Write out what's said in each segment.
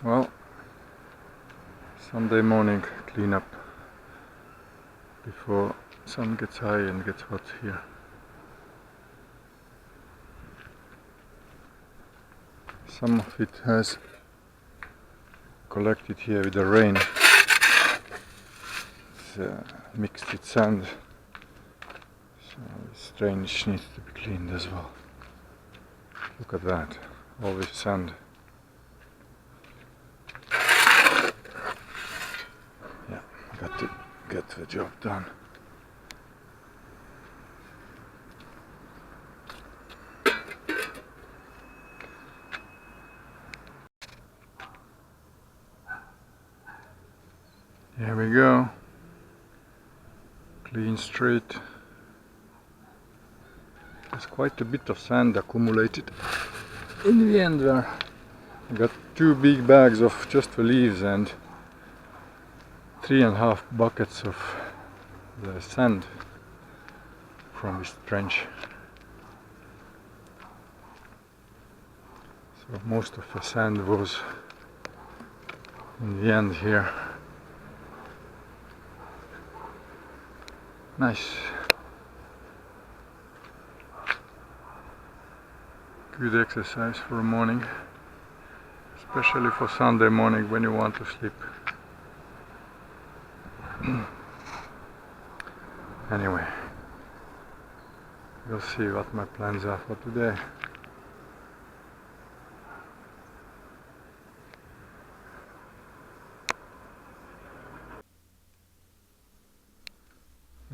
Well, Sunday morning cleanup before sun gets high and gets hot here. Some of it has collected here with the rain. It's mixed with sand, so this drainage needs to be cleaned as well. Look at that, all this sand. Yeah, got to get the job done. Here we go. Clean street. There's quite a bit of sand accumulated in the end there. I got 2 big bags of just the leaves and 3.5 buckets of the sand from this trench. So most of the sand was in the end here. Nice. Good exercise for a morning, especially for Sunday morning when you want to sleep. Anyway, we'll see what my plans are for today.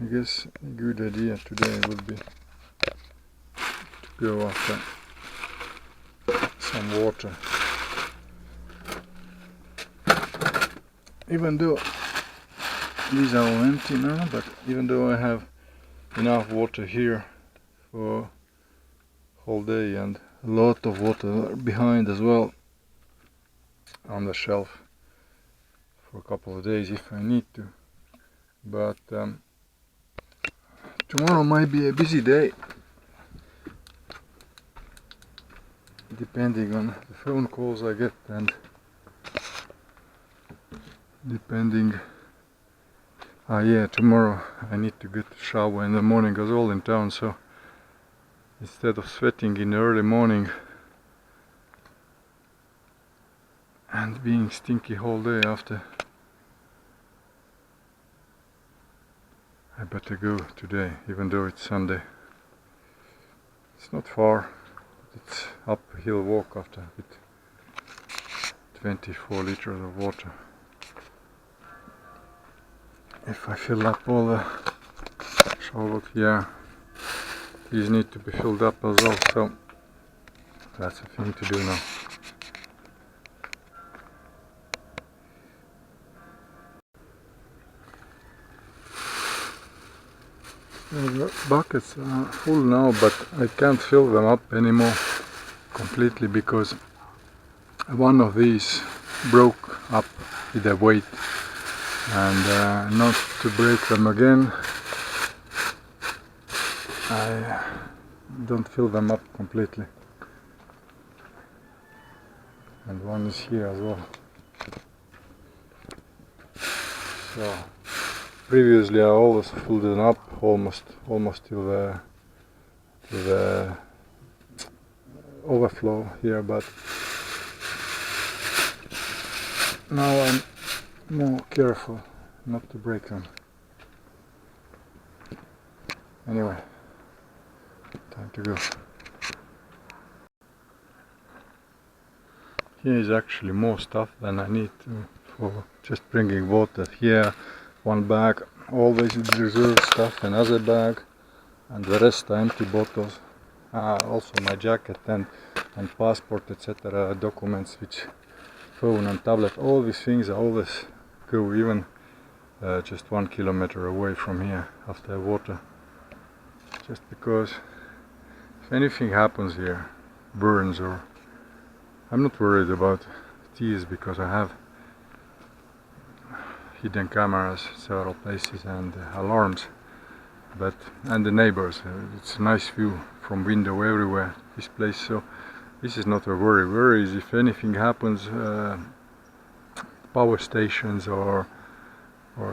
I guess a good idea today would be to go after some water. Even though these are all empty now, but even though I have enough water here for whole day and a lot of water behind as well on the shelf for a couple of days if I need to. But tomorrow might be a busy day, depending on the phone calls I get and depending. Yeah, tomorrow I need to get a shower in the morning as well in town, so instead of sweating in the early morning and being stinky whole day after, I better go today, even though it's Sunday. It's not far, it's uphill walk after with 24 liters of water. If I fill up all the shovel, yeah, these need to be filled up as well, so that's a thing to do now. The buckets are full now, but I can't fill them up anymore completely because one of these broke up with the weight, and not to break them again, I don't fill them up completely. And one is here as well. So previously I always filled them up almost to the overflow here, but now I'm more careful not to break them. Anyway, time to go. Here is actually more stuff than I need for just bringing water. Here, one bag, always reserve stuff, another bag, and the rest are empty bottles. Also my jacket and passport, etc., documents, which phone and tablet, all these things I always go even just 1 kilometer away from here after water, just because if anything happens here, burns, or I'm not worried about thieves because I have hidden cameras several places and alarms, and the neighbors, it's a nice view from window everywhere this place, so this is not a worry. Worry is if anything happens power stations or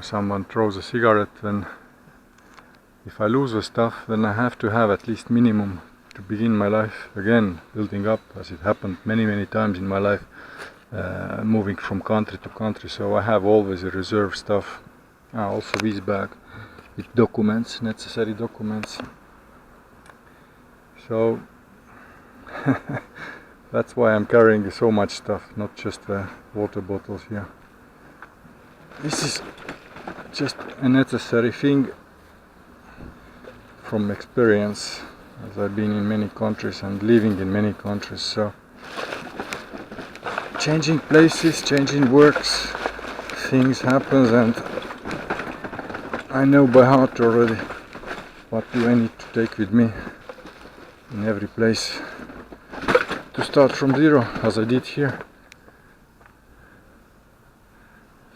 someone throws a cigarette, then if I lose the stuff, then I have to have at least minimum to begin my life again, building up, as it happened many times in my life, moving from country to country. So I have always a reserve stuff. Also this bag with documents, necessary documents. So that's why I'm carrying so much stuff, not just the water bottles here. This is just a necessary thing from experience, as I've been in many countries and living in many countries. So changing places, changing works, things happen, and I know by heart already what do I need to take with me in every place to start from zero, as I did here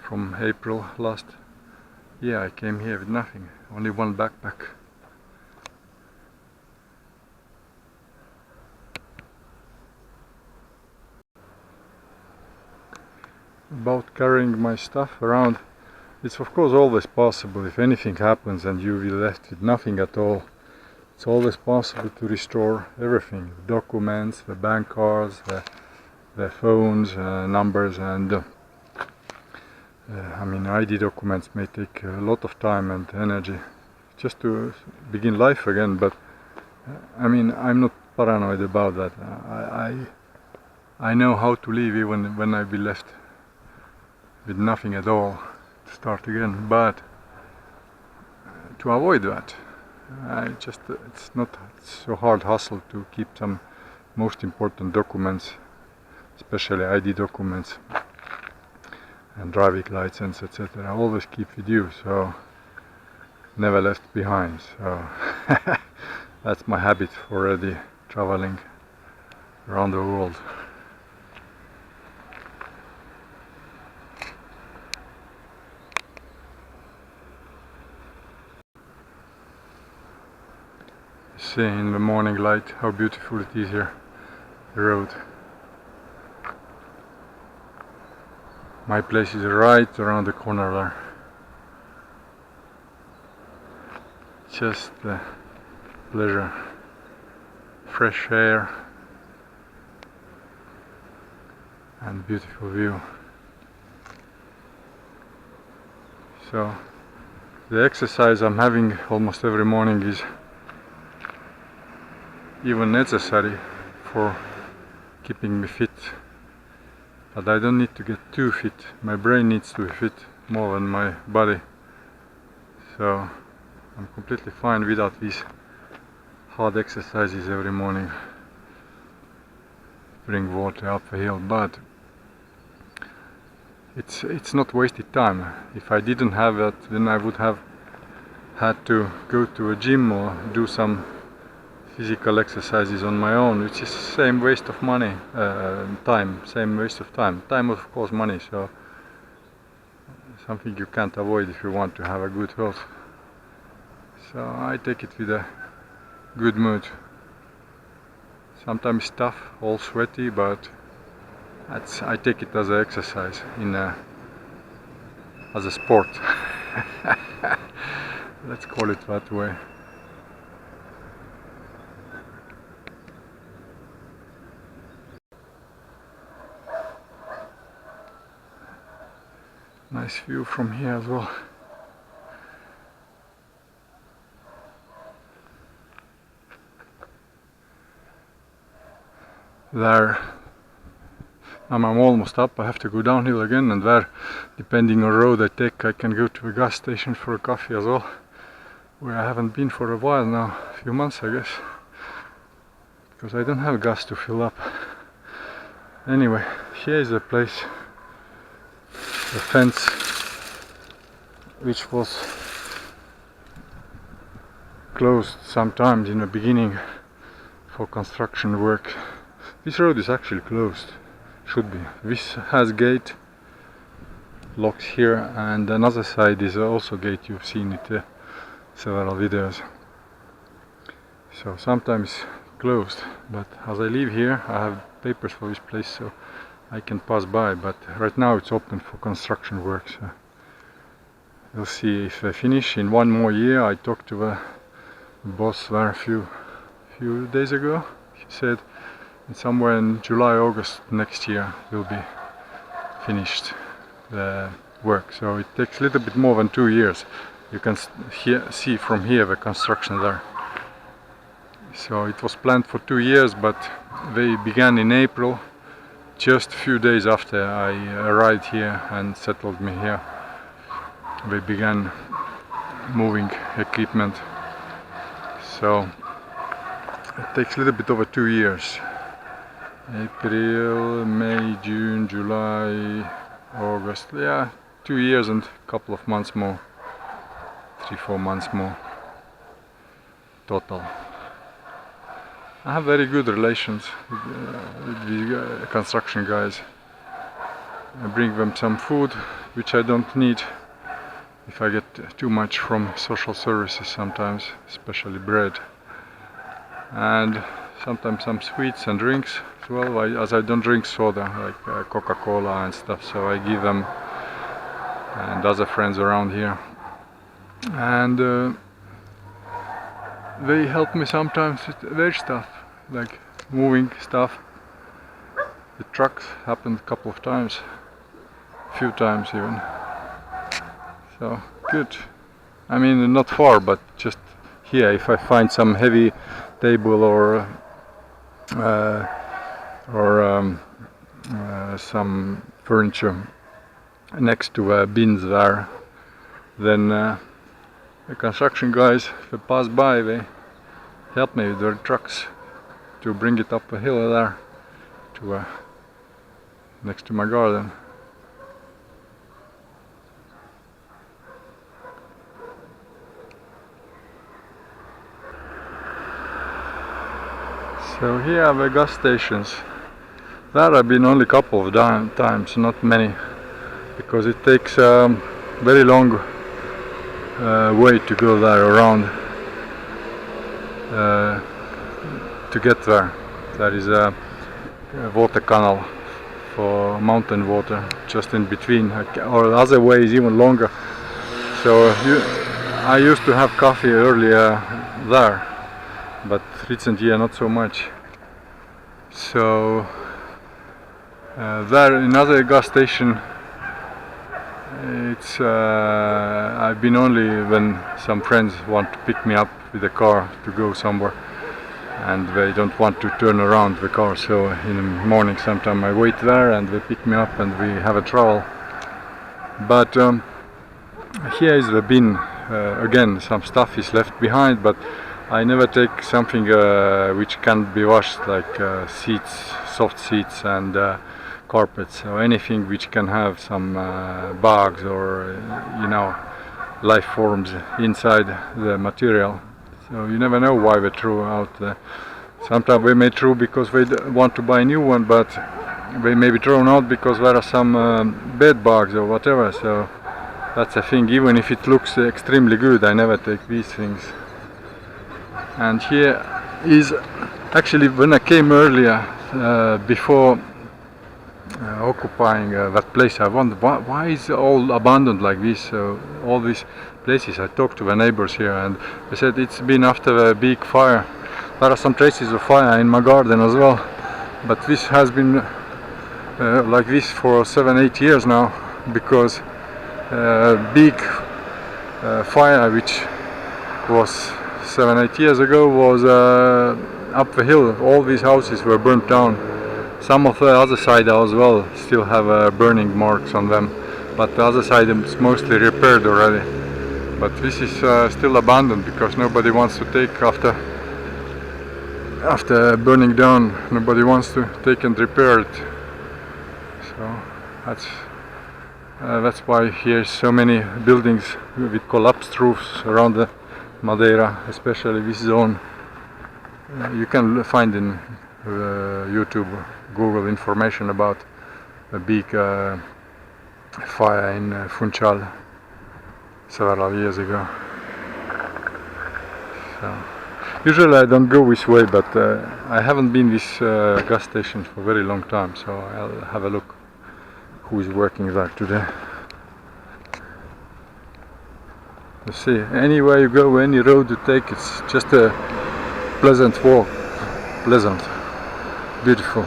from April last year. I came here with nothing, only one backpack. About carrying my stuff around, it's of course always possible. If anything happens and you will be left with nothing at all, it's always possible to restore everything: the documents, the bank cards, the phones, numbers, and I mean, ID documents may take a lot of time and energy just to begin life again, but I mean, I'm not paranoid about that. I know how to live even when I be left with nothing at all, to start again. But to avoid that, it's not so hard hustle to keep some most important documents, especially ID documents and driving license, etc. Always keep with you, so never left behind. So that's my habit already, traveling around the world. See in the morning light how beautiful it is here, the road. My place is right around the corner there. Just pleasure, fresh air and beautiful view. So the exercise I'm having almost every morning is even necessary for keeping me fit, but I don't need to get too fit. My brain needs to be fit more than my body, so I'm completely fine without these hard exercises every morning. Bring water up a hill, but it's not wasted time. If I didn't have that, then I would have had to go to a gym or do some physical exercises on my own, which is same waste of money, same waste of time. Time, of course, money, so something you can't avoid if you want to have a good health. So I take it with a good mood. Sometimes tough, all sweaty, but I take it as an exercise, as a sport. Let's call it that way. Nice view from here as well. There, I'm almost up. I have to go downhill again, and there, depending on the road I take, I can go to a gas station for a coffee as well, where I haven't been for a while now, a few months I guess, because I don't have gas to fill up. Anyway, here is the place. The fence, which was closed sometimes in the beginning for construction work. This road is actually closed, should be. This has gate, locks here, and another side is also gate. You've seen it several videos. So sometimes closed, but as I live here, I have papers for this place, so I can pass by, but right now it's open for construction work. So we'll see if I finish in 1 more year. I talked to the boss there a few days ago. He said somewhere in July, August next year will be finished the work. So it takes a little bit more than 2 years. You can see from here the construction there. So it was planned for 2 years, but they began in April, just a few days after I arrived here and settled me here. They began moving equipment. So it takes a little bit over 2 years. April, May, June, July, August. Yeah, 2 years and a couple of months more. 3-4 months more total. I have very good relations with the construction guys. I bring them some food, which I don't need if I get too much from social services sometimes, especially bread. And sometimes some sweets and drinks as well, as I don't drink soda, like Coca-Cola and stuff, so I give them and other friends around here. And they help me sometimes with their stuff, like moving stuff. The trucks happened a couple of times, a few times even. So good. I mean, not far, but just here. If I find some heavy table or some furniture next to bins there, then the construction guys, if they pass by, they help me with their trucks to bring it up a hill there to next to my garden. So here are the gas stations. There I've been only a couple of times, not many, because it takes very long way to go there around to get there. There is a water canal for mountain water just in between, or the other way is even longer. So I used to have coffee earlier there, but recent year not so much. So there another gas station. It's I've been only when some friends want to pick me up with a car to go somewhere, and they don't want to turn around the car. So in the morning, sometime I wait there, and they pick me up, and we have a travel. But here is the bin. Again, some stuff is left behind, but I never take something which can't be washed, like seats, soft seats, and carpets, or anything which can have some bugs or life forms inside the material. So you never know why they throw out. Sometimes they may throw because they want to buy a new one, but they may be thrown out because there are some bed bugs or whatever. So that's a thing. Even if it looks extremely good, I never take these things. And here is actually when I came earlier before occupying that place, I wondered why is it all abandoned like this. All these places, I talked to the neighbors here, and they said it's been after a big fire. There are some traces of fire in my garden as well, but this has been like this for 7-8 years now, because big fire which was 7-8 years ago was up the hill. All these houses were burnt down. Some of the other side as well still have burning marks on them, but the other side is mostly repaired already. But this is still abandoned because nobody wants to take after burning down. Nobody wants to take and repair it. So that's why here's so many buildings with collapsed roofs around the Madeira, especially this zone. You can find in YouTube, Google information about a big fire in Funchal several years ago. So Usually I don't go this way, but I haven't been this gas station for a very long time, so I'll have a look who is working there today. You see, anywhere you go, any road you take, it's just a pleasant walk. Pleasant, beautiful,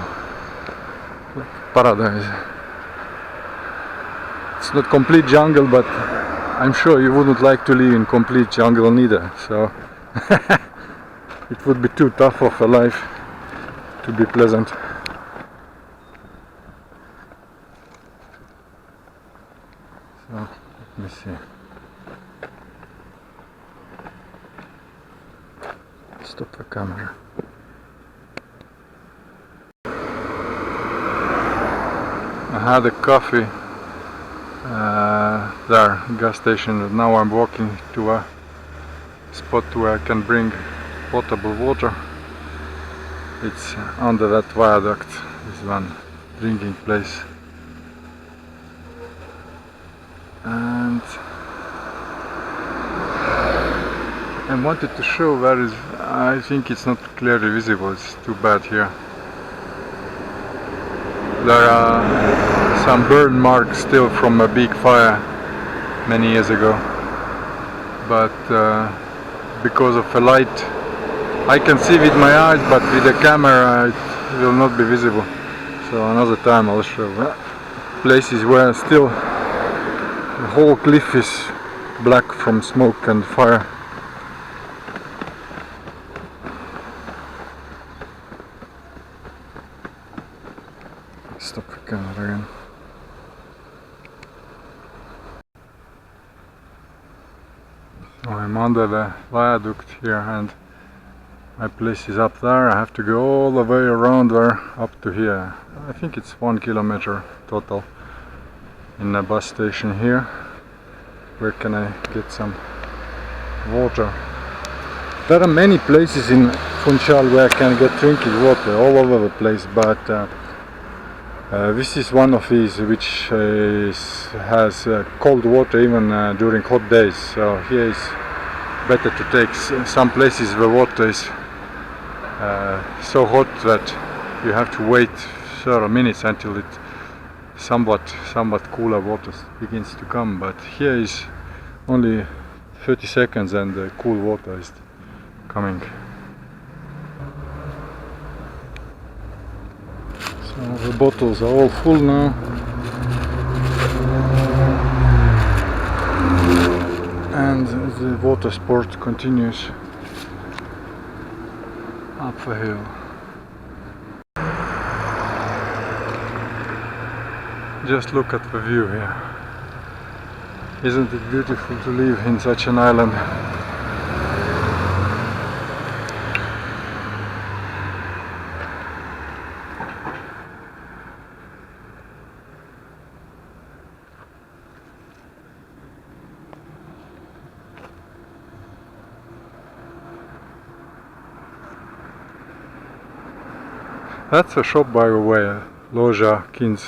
like paradise. It's not complete jungle, but I'm sure you wouldn't like to live in complete jungle neither, so it would be too tough of a life to be pleasant. So, let me see. Stop the camera. I had a coffee there, gas station, and now I'm walking to a spot where I can bring potable water. It's under that viaduct, is one drinking place. And I wanted to show where is, I think it's not clearly visible, it's too bad here. There are some burn marks still from a big fire many years ago, but because of a light I can see with my eyes, but with the camera it will not be visible. So another time I'll show places where still the whole cliff is black from smoke and fire. Stop the camera again. So I'm under the viaduct here and my place is up there. I have to go all the way around there up to here. I think it's 1 kilometer total in a bus station here. Where can I get some water? There are many places in Funchal where I can get drinking water all over the place, but this is one of these which has cold water even during hot days. So here is better to take some places where water is so hot that you have to wait several minutes until it somewhat cooler water begins to come. But here is only 30 seconds and the cool water is coming. So the bottles are all full now. And the water sport continues up the hill. Just look at the view here. Isn't it beautiful to live in such an island? That's a shop, by the way, Loja Kins,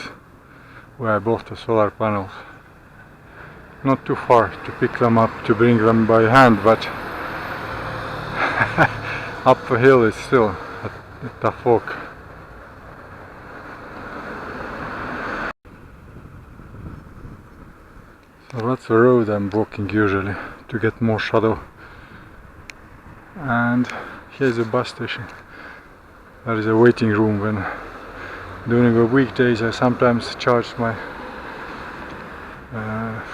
where I bought the solar panels. Not too far to pick them up, to bring them by hand, but up the hill is still a tough walk. So that's the road I'm walking usually to get more shadow. And here's a bus station. There is a waiting room. When during the weekdays I sometimes charge my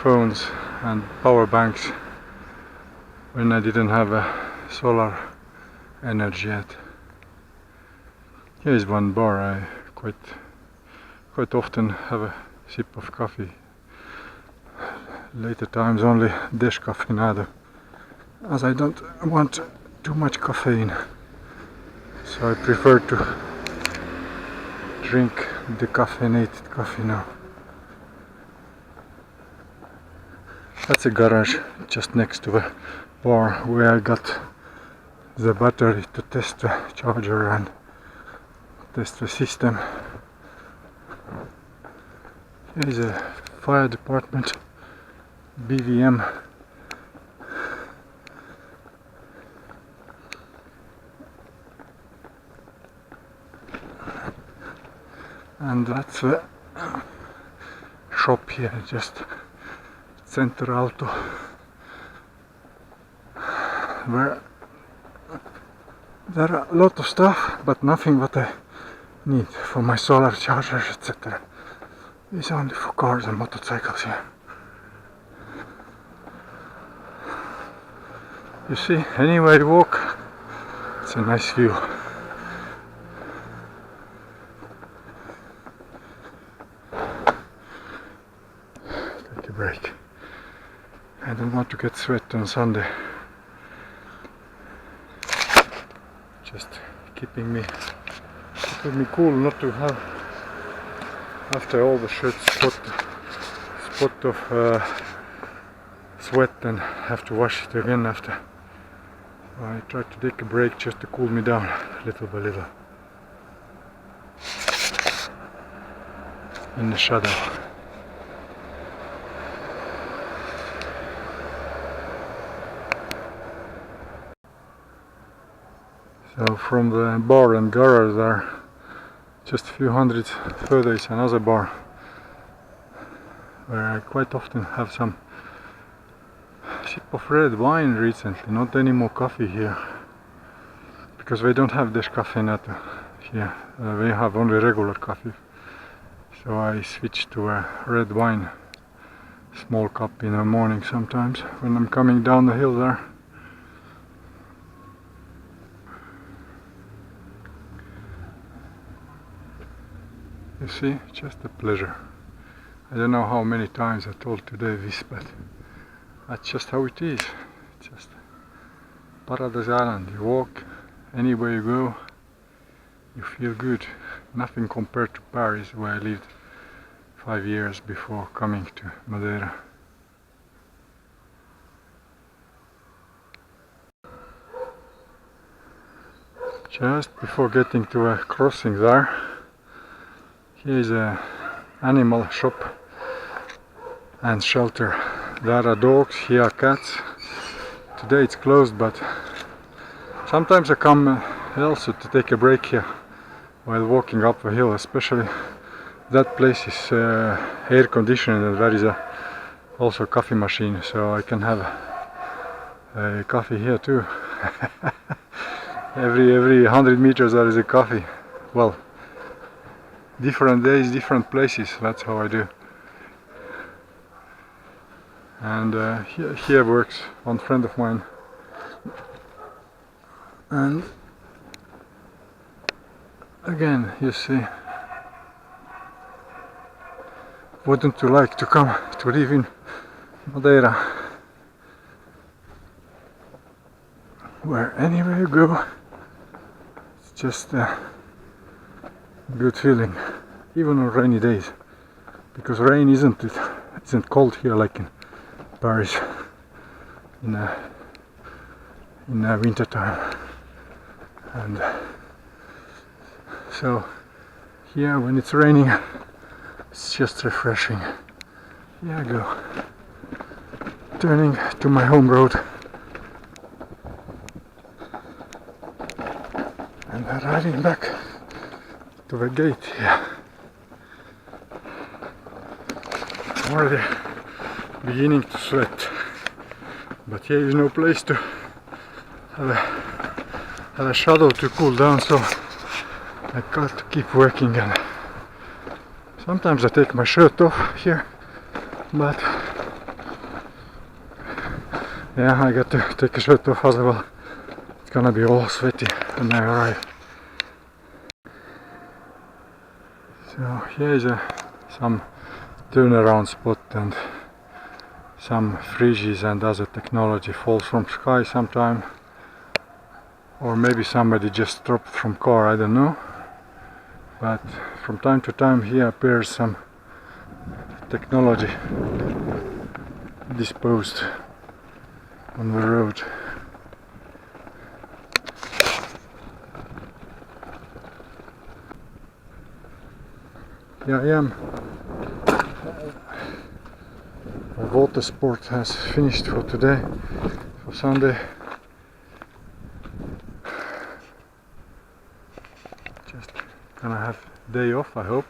phones and power banks when I didn't have a solar energy yet. Here is one bar. I quite often have a sip of coffee. Later times only descafeinado, as I don't want too much caffeine. So I prefer to drink decaffeinated coffee now. That's a garage just next to the bar where I got the battery to test the charger and test the system. Here is a fire department, BVM. and that's the shop here, just Center Alto, where there are a lot of stuff, but nothing what I need for my solar chargers, etc. It's only for cars and motorcycles here. You see, anywhere you walk, it's a nice view. Take a break. I don't want to get sweat on Sunday. Just keeping me cool, not to have after all the shirt spot of sweat and have to wash it again after. So I try to take a break just to cool me down little by little in the shadow. So from the bar and garage there, just a few hundred further is another bar where I quite often have some sip of red wine recently, not any more coffee here, because we don't have descafeinato here, we have only regular coffee, so I switched to a red wine, small cup in the morning sometimes when I'm coming down the hill there. You see, just a pleasure. I don't know how many times I told today this, but that's just how it is. Just Paradise Island. You walk, anywhere you go, you feel good. Nothing compared to Paris, where I lived 5 years before coming to Madeira. Just before getting to a crossing there, here is a animal shop and shelter. There are dogs, here are cats. Today it's closed, but sometimes I come also to take a break here while walking up the hill, especially that place is air conditioned and there is also a coffee machine, so I can have a coffee here too. every 100 meters there is a coffee. Well, different days, different places, that's how I do. And here works one friend of mine, and again you see, wouldn't you like to come to live in Madeira, where anywhere you go it's just a good feeling, even on rainy days, because rain isn't cold here like in Paris in winter time. And so here when it's raining it's just refreshing. Here I go, turning to my home road and riding back to the gate here. I'm already beginning to sweat, but here is no place to have a shadow to cool down, so I got to keep working. And sometimes I take my shirt off here, but yeah, I got to take a shirt off, otherwise it's gonna be all sweaty when I arrive. So here is some turnaround spot, and some fridges and other technology falls from sky sometime, or maybe somebody just dropped from car, I don't know, but from time to time here appears some technology disposed on the road. Here I am. My water sport has finished for today, for Sunday. Just gonna have day off, I hope.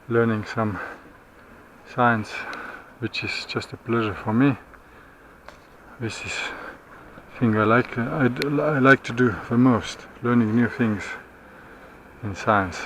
learning some science, which is just a pleasure for me. This is thing I like to do the most, learning new things in science.